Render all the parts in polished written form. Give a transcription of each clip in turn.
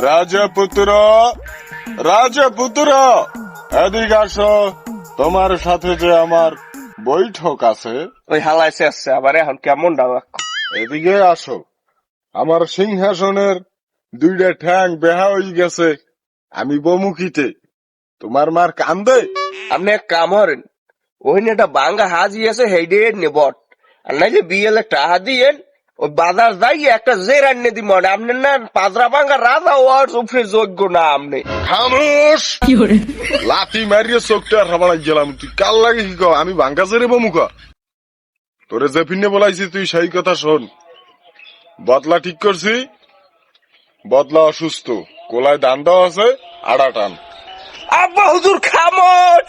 রাজপুত্র, রাজপুত্র, এদিকে আসো। তোমার সাথে যে আমার বৈঠক আছে। ওই হালাইছে আসছে আবার এখন কেমন ডাক। এদিকে আসো। আমার সিংহাসনের দুইটা ঠ্যাং বেহা হয়ে গেছে, আমি বমুখিতে। তোমার মার কান্দে। আপনি এক কাম করেন, ওই একটা বাঙ্গা হাজি আছে হেডে নেবট, আর নাইলে বিয়েলে টাহা দিয়েন, ওই বাজার যাই একটা জের আনিয়ে দিব। আপনার না পাজরা বাঙ্গা রাজা ওয়ার উপরে যোগ্য না আপনি। খামোশ! লাথি মারিয়ে চোখটা হাবাড়াই গেলাম। তুই কাল লাগে কি কও? আমি ভাঙ্গা জেরে বমুখ। তোরে যে ফিনে বলাইছি তুই সেই কথা শোন। বদলা ঠিক করছি, বদলা অসুস্থ, কোলায় দান দেওয়া আছে, আড়া টান। আব্বা হুজুর খামোশ!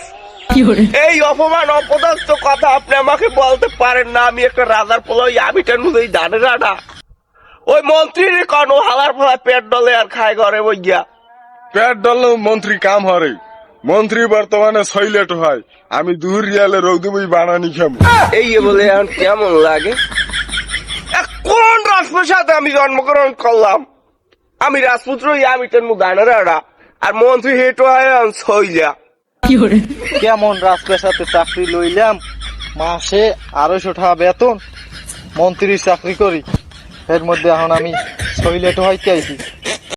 এই অপমান অপদার্থ কথা আপনি আমাকে বলতে পারেন না। আমি একটা রাজার পোলা, ওই আমিটার মধ্যে দানের আডা। ওই মন্ত্রীর কোন হালার ফলা পেট ডলে আর খায় ঘরে বই গিয়া। পেট ডললেও মন্ত্রী কাম হরে। মন্ত্রী বর্তমানে সইলেট হয়, আমি দূর রিয়ালে রৌদি বই বানানি খাবো। এই বলে এখন কেমন লাগে? কোন রাজপ্রসাদে আমি জন্মগ্রহণ করলাম? আমি রাজপুত্র, আমিটার মধ্যে দানের আডা, আর মন্ত্রী হেঁটো হয় সইলা। কেমন রাজপেশাতে চাকরি লইলাম, মাসে 250 টাকা বেতন, মন্ত্রীর চাকরি করি, এর মধ্যে এখন আমি সইলেট হইতে আইছি।